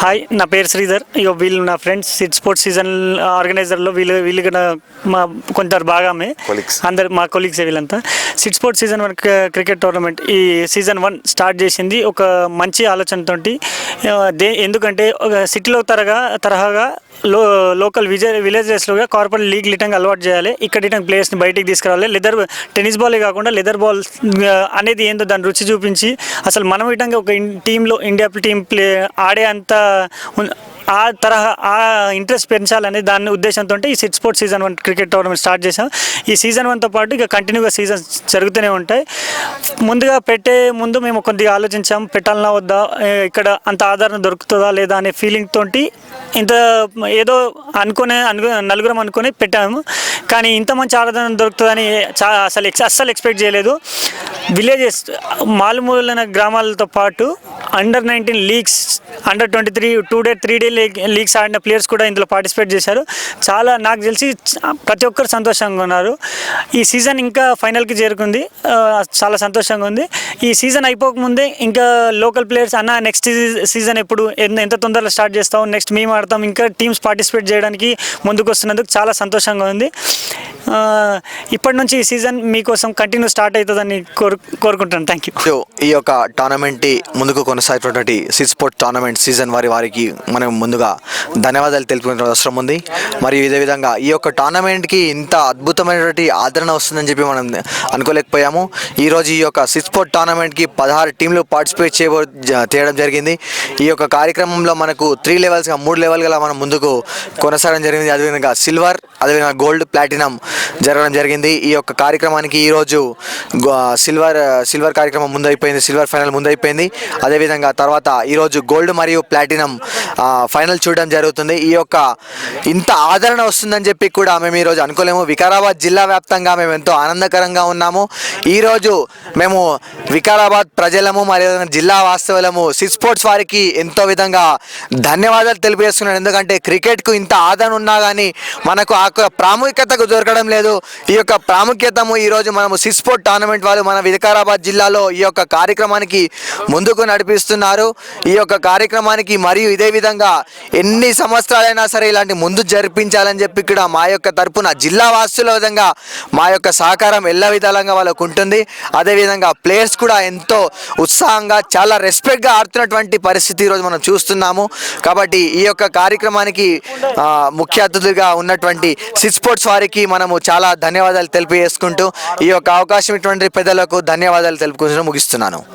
Hi, నా పేరు శ్రీధర్. ఇగో వీళ్ళు నా ఫ్రెండ్స్. సిట్ స్పోర్ట్స్ సీజన్ ఆర్గనైజర్లో వీళ్ళు కూడా మా కొందరు భాగమే, అందరు మా కొలీగ్సే వీళ్ళంతా. SIT sports season 1 cricket tournament ఈ సీజన్ 1 స్టార్ట్ చేసింది ఒక మంచి ఆలోచనతోటి. ఎందుకంటే ఒక సిటీలో తరహాగా లోకల్ విలేజెస్లోగా కార్పొరేట్ లీగ్ లిటంగా అలవాటు చేయాలి. ఇక్కడ ప్లేయర్స్ని బయటికి తీసుకురావాలి. టెన్నిస్ బాలే కాకుండా లెదర్ బాల్ అనేది ఏందో దాని రుచి చూపించి అసలు మనం ఇటంగా ఒక టీంలో ఇండియా టీం ఆడే అంత ఆ ఇంట్రెస్ట్ పెంచాలనే దాని ఉద్దేశంతో ఈ SIT sports season 1 cricket tournament start చేసాం. ఈ సీజన్ 1తో పాటు ఇక కంటిన్యూగా సీజన్స్ జరుగుతూనే ఉంటాయి. ముందుగా పెట్టే ముందు మేము కొద్దిగా ఆలోచించాం, పెట్టాలన్నా వద్దా, ఇక్కడ అంత ఆదరణ దొరుకుతుందా లేదా అనే ఫీలింగ్ తోటి ఇంత ఏదో నలుగురం అనుకొని పెట్టాము. కానీ ఇంత మంచి ఆదరణ దొరుకుతుందని అస్సలు ఎక్స్పెక్ట్ చేయలేదు. విలేజెస్ మారుమూలైన గ్రామాలతో పాటు అండర్-19 లీగ్స్, అండర్-23 2-3 లీగ్స్ ఆడిన ప్లేయర్స్ కూడా ఇందులో పార్టిసిపేట్ చేశారు. చాలా నాకు తెలిసి ప్రతి ఒక్కరు సంతోషంగా ఉన్నారు. ఈ సీజన్ ఇంకా ఫైనల్కి చేరుకుంది, చాలా సంతోషంగా ఉంది. ఈ సీజన్ అయిపోకముందే ఇంకా లోకల్ ప్లేయర్స్ అన్న నెక్స్ట్ సీజన్ ఎప్పుడు, ఎంత తొందరగా స్టార్ట్ చేస్తాం, నెక్స్ట్ మేము ఆడతాం, ఇంకా టీమ్స్ పార్టిసిపేట్ చేయడానికి ముందుకు వస్తున్నందుకు చాలా సంతోషంగా ఉంది. ఇప్పటి నుంచి ఈ సీజన్ మీకోసం కంటిన్యూ స్టార్ట్ అవుతుందని కోరుకుంటాను. Thank you. ఈ యొక్క టోర్నమెంట్ ముందుకు కొనసాగుతున్నటువంటి సిట్ స్పోర్ట్ టోర్నమెంట్ సీజన్ వారికి మనం ముందుగా ధన్యవాదాలు తెలుపుకునే అవసరం ఉంది. మరియు ఇదే విధంగా ఈ యొక్క టోర్నమెంట్కి ఇంత అద్భుతమైనటువంటి ఆదరణ వస్తుందని చెప్పి మనం అనుకోలేకపోయాము. ఈరోజు ఈ యొక్క సిట్ స్పోర్ట్ టోర్నమెంట్కి 16 టీంలు పార్టిసిపేట్ చేయడం జరిగింది. ఈ యొక్క కార్యక్రమంలో మనకు 3 లెవెల్స్గా 3 లెవెల్గా మనం ముందుకు కొనసాగడం జరిగింది. అదేవిధంగా సిల్వర్, అదేవిధంగా గోల్డ్, ప్లాటినం జరగడం జరిగింది. ఈ యొక్క కార్యక్రమానికి ఈరోజు సిల్వర్ కార్యక్రమం ముందైపోయింది, సిల్వర్ ఫైనల్ ముందైపోయింది. అదేవిధంగా తర్వాత ఈరోజు గోల్డ్ మరియు ప్లాటినం ఫైనల్ చూడడం జరుగుతుంది. ఈ యొక్క ఇంత ఆదరణ వస్తుందని చెప్పి కూడా మేము ఈరోజు అనుకోలేము. వికారాబాద్ జిల్లా వ్యాప్తంగా మేము ఎంతో ఆనందకరంగా ఉన్నాము. ఈరోజు మేము వికారాబాద్ ప్రజలము మరియు జిల్లా వాస్తవులము సిట్ స్పోర్ట్స్ వారికి ఎంతో విధంగా ధన్యవాదాలు తెలియజేస్తున్నాను. ఎందుకంటే క్రికెట్కు ఇంత ఆదరణ ఉన్నా కానీ మనకు ఆ ప్రాముఖ్యతకు దొరకడం లేదు. ఈ యొక్క ప్రాముఖ్యతము ఈరోజు మనము సిట్ స్పోర్ట్ టోర్నమెంట్ వాళ్ళు మన వికారాబాద్ జిల్లాలో ఈ యొక్క కార్యక్రమానికి ముందుకు నడిపిస్తున్నారు. ఈ యొక్క కార్యక్రమానికి మరియు ఇదే విధంగా ఎన్ని సంవత్సరాలైనా సరే ఇలాంటి ముందు జరిపించాలని చెప్పి ఇక్కడ మా యొక్క తరపున జిల్లా వాసుల విధంగా మా యొక్క సహకారం ఎల్ల విధాలంగా వాళ్ళకు ఉంటుంది. అదేవిధంగా ప్లేయర్స్ కూడా ఎంతో ఉత్సాహంగా చాలా రెస్పెక్ట్గా ఆడుతున్నటువంటి పరిస్థితి ఈరోజు మనం చూస్తున్నాము. కాబట్టి ఈ యొక్క కార్యక్రమానికి ముఖ్య అతిథులుగా ఉన్నటువంటి సిట్ స్పోర్ట్స్ వారికి మనము చాలా ధన్యవాదాలు తెలియజేసుకుంటూ ఈ యొక్క అవకాశం ఇటువంటి పెద్దలకు ధన్యవాదాలు తెలుపుకుంటూ ముగిస్తున్నాను.